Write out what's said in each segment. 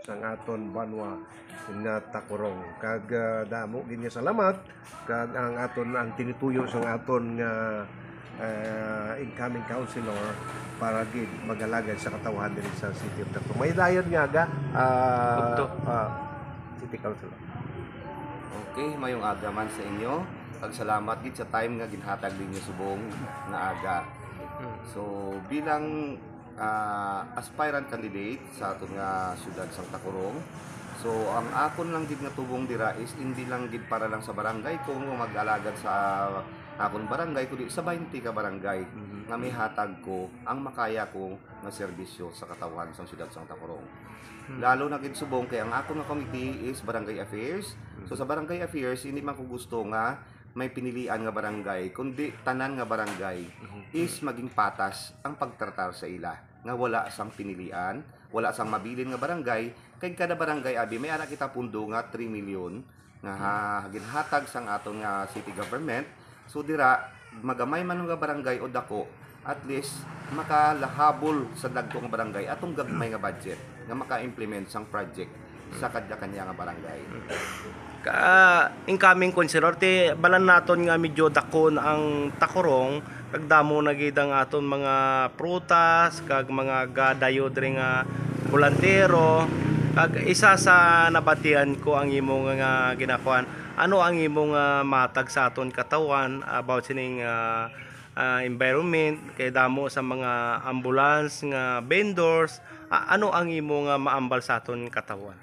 sang aton banwa nga Tacorong. Kag damo gid nga salamat kag ang aton ang tinituyo sang aton nga incoming councilor para gid magalagad sa katawhan diri sa City of Tacorong. May dayon nga aga City Councilor. Okay, mayong aga man sa inyo. Salamat gid sa time nga ginhatag ninyo subong nga aga. So bilang aspirant candidate sa aton nga syudad sang Tacorong, so ang akon lang gid nga tubong dira is hindi lang gid para lang sa barangay ko mag-alagad sa akon barangay kundi sa 20 ka barangay nga may hatag ko ang makaya ko nga serbisyo sa katawhan sang syudad sang Tacorong. Lalo na gid subong kay ang akon nga committee is barangay affairs. So sa barangay affairs hindi man ko gusto nga may pinilian nga barangay kundi tanan nga barangay is maging patas ang pagtratar sa ila nga wala sang pinilian, wala sang mabilin nga barangay kay kada barangay abi may ana kita pundo nga 3 milyon nga ginhatag sang aton nga city government. So dira magamay man nga barangay o dako at least makalahabol sa dagko nga barangay atong gagmay nga budget nga maka-implement sang project sa kanya nga barangay. Incoming councilor ti balan naton nga medyo dakon ang Tacorong kag damo na gid ang aton mga prutas kag mga gadayo diri nga bolantero kag isa sa nabatian ko ang imo nga ginakuan ano ang imo nga matag sa aton katawan about sining environment kay damo sa mga ambulance nga vendors ano ang imo nga maambal sa aton katawan.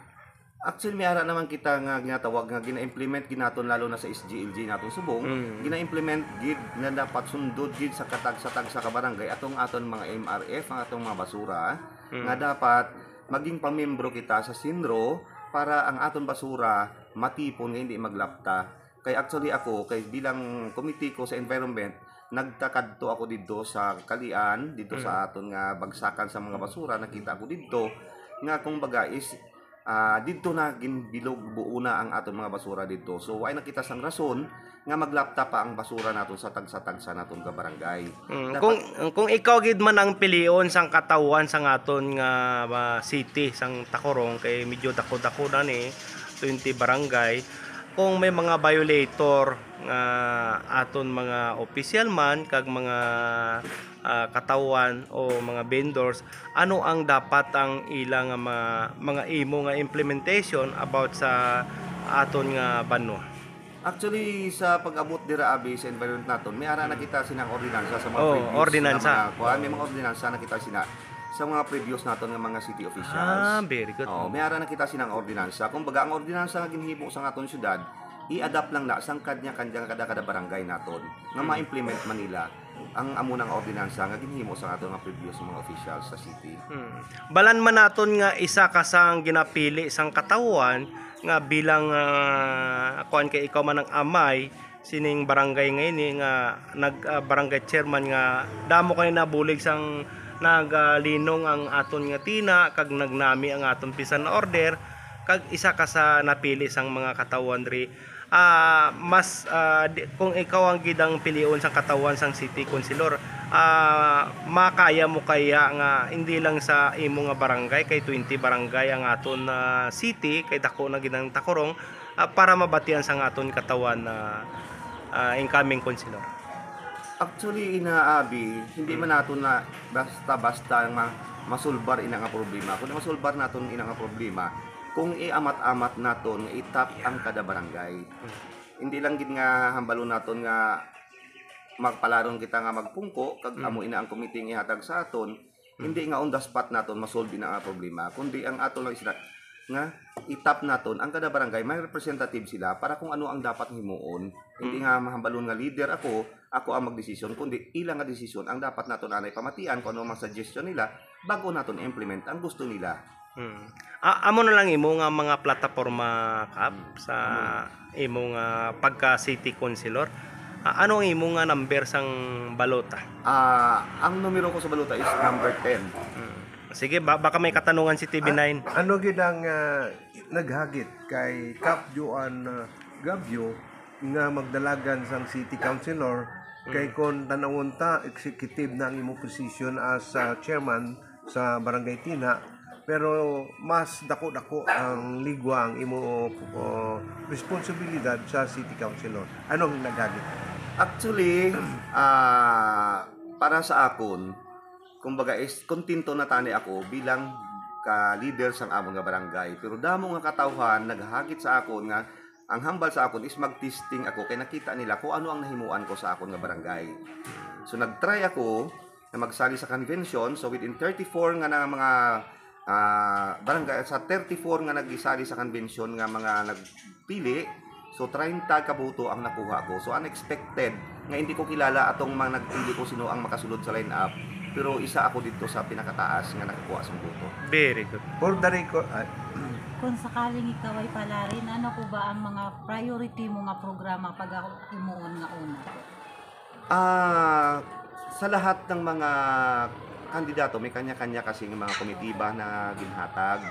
Actually, may ara naman kita nga ginatawag nga gina-implement ginaton lalo na sa SGLG naton subong, gina-implement gid nga dapat sundod gid sa katag-satag sa kabarangay atong aton mga MRF, ang atong mga basura nga dapat maging pamembro kita sa Sinro para ang aton basura matipon nga hindi maglapta. Kay actually ako kay bilang committee ko sa environment nagtakadto ako didto sa Kalian dito sa aton nga bagsakan sa mga basura nakita ko didto nga kung baga is dito na ginbilog buo na ang aton mga basura dito. So ay nakita sang rason nga maglapta pa ang basura naton sa tagsa-tagsa naton ka barangay. Kung ikaw gid man ang pilion sang katawan sang aton nga city sang Tacorong kay medyo dako-dako na ni 20 barangay. Kung may mga violator nga aton mga official man kag mga katawan o mga vendors ano ang dapat ang ilang mga imo nga implementation about sa aton nga banwa. Actually sa pag-abot dira abi sa environment naton may ara nakita sinang ordinansa sa mga previous ordinansa. May mga ordinansa nakita sina sa mga previous naton nga mga city officials. Very good. May ara nakita sinang ordinansa. Kung baga ang ordinansa nga ginhimo sa aton syudad i-adapt lang na sang kanya-kanya kada barangay naton nga ma-implement Manila ang amo ng ordinansa nga ginhimo sa aton nga previous mga officials sa city. Balan man naton nga isa ka sang ginapili sang katawan nga bilang kuan kay ikaw man ang amay sining barangay ngayon nga barangay chairman nga damo kay nabulig sang naglinong ang aton nga tina kag nagnami ang aton pisan order kag isa ka sa napili sang mga katawan diri kung ikaw ang gidang pilion sang katawan sang city councilor makaya mo kaya nga hindi lang sa imo nga barangay kay 20 barangay ang aton city kay dako na gidang Tacorong para mabatian sang aton katawan incoming councilor. Actually inaabi hindi man naton na basta-basta masulbar ina nga problema. Kung masulbar naton ina nga problema kung iamat-amat naton nga itap ang kada barangay. Hindi lang gid nga hambalo naton nga magpalaron kita nga magpungko kag amo ina ang committee nga ihatag sa aton, hindi nga on the spot naton masolve na ang problema, kundi ang aton lang isda nga itap naton ang kada barangay may representative sila para kung ano ang dapat himuon. Hindi nga mahambalon nga leader ako ang magdesisyon kundi ilang nga desisyon ang dapat naton anay pamatian kung ano mang suggestion nila bago naton implement ang gusto nila. Amo na lang imo nga mga plataporma kap sa imo nga pagka city councilor. Ano ang imo nga number sang balota? Ang numero ko sa balota is number 10. Sige, baka may katanungan si TV9. Ano gid ang naghagit kay Kap Juan Gabyo nga magdalagan sang city councilor kay kon tanawon ta executive na ang imong position as chairman sa Barangay Tina pero mas dako-dako ang ligwa ang imo responsibilidad sa city councilor. Anong naghagit? Actually, para sa akon, kumbaga is kontento na tani ako bilang ka-leader sang among nga barangay. Pero damo nga katawhan naghagit sa akon nga ang hambal sa akon is mag-testing ako kay nakita nila kung ano ang nahimuan ko sa akon nga barangay. So nag-try ako na magsali sa convention. So within 34 nga na mga barangay, sa 34 nga nagisali sa convention nga mga nagpili, so 30 kabuto ang nakuha ko. So unexpected nga hindi ko kilala atong mga nagpili ko sino ang makasulod sa line-up. Pero isa ako dito sa pinakataas nga nakakuha sa buto. Very good. For the record, Kung sakaling ikaw ay palarin, ano po ba ang mga priority mo nga programa pag ako imuon nga una? Sa lahat ng mga kandidato, may kanya-kanya kasi ng mga komitiba na ginhatag.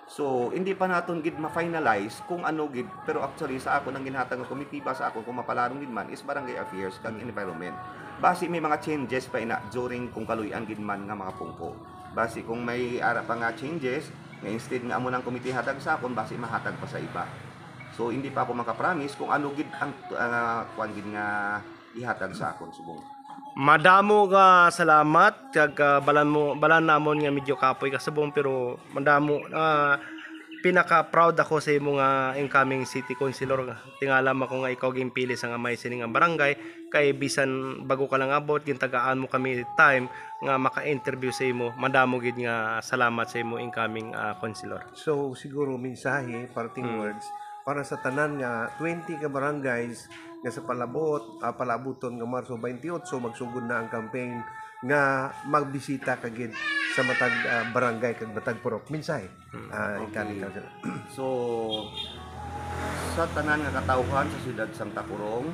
So, hindi pa naton gid ma-finalize kung ano gid, pero actually sa ako nang ginhatag ng komitiba sa ako kung mapalarong gid man is barangay affairs kag environment. Basi may mga changes pa ina during kung kaluyan gid man nga mga pungko. Basi kung may ara pa nga changes, nga instead nga amo ng komite hatag sa akon, basi mahatag pa sa iba. So, hindi pa ako makapromise kung ano gid ang kuan gid nga ihatag sa akon subong. Madamo nga salamat kag balan namon nga medyo kapoy kasubong pero madamo pinaka proud ako sa imo nga incoming city councilor. Tingalam ako nga ikaw gimpili sa nga may sini nga barangay kay bisan bago ka lang abot gintagaan mo kami time nga maka-interview sa imo. Madamo gid nga salamat sa imo incoming councilor. so siguro mensahe, parting words, para sa tanan nga 20 ka barangays nga sa palabuton nga Marso 28 magsugod na ang campaign nga magbisita kagid sa matag barangay kag matag purok. Mensahe. Incoming councilor. So, sa tanan nga katawhan sa siyudad sang Tacorong,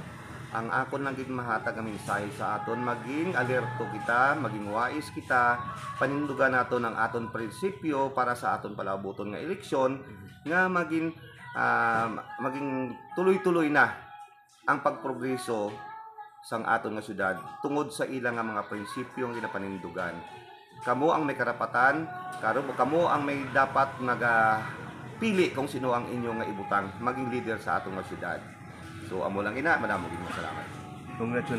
ang akon lang gid mahatag ang mensahe sa aton, maging alerto kita, maging wais kita, panindugan naton ang aton prinsipyo para sa aton palabuton nga eleksyon, nga maging tuloy-tuloy na ang pagprogreso sang aton nga syudad tungod sa ilang nga mga prinsipyo nga ginapanindugan. Kamo ang may karapatan, kamo ang may dapat pili kung sino ang inyo nga ibutang maging leader sa atong nga syudad. So amo lang ina, madamo gid salamat. Congratulations.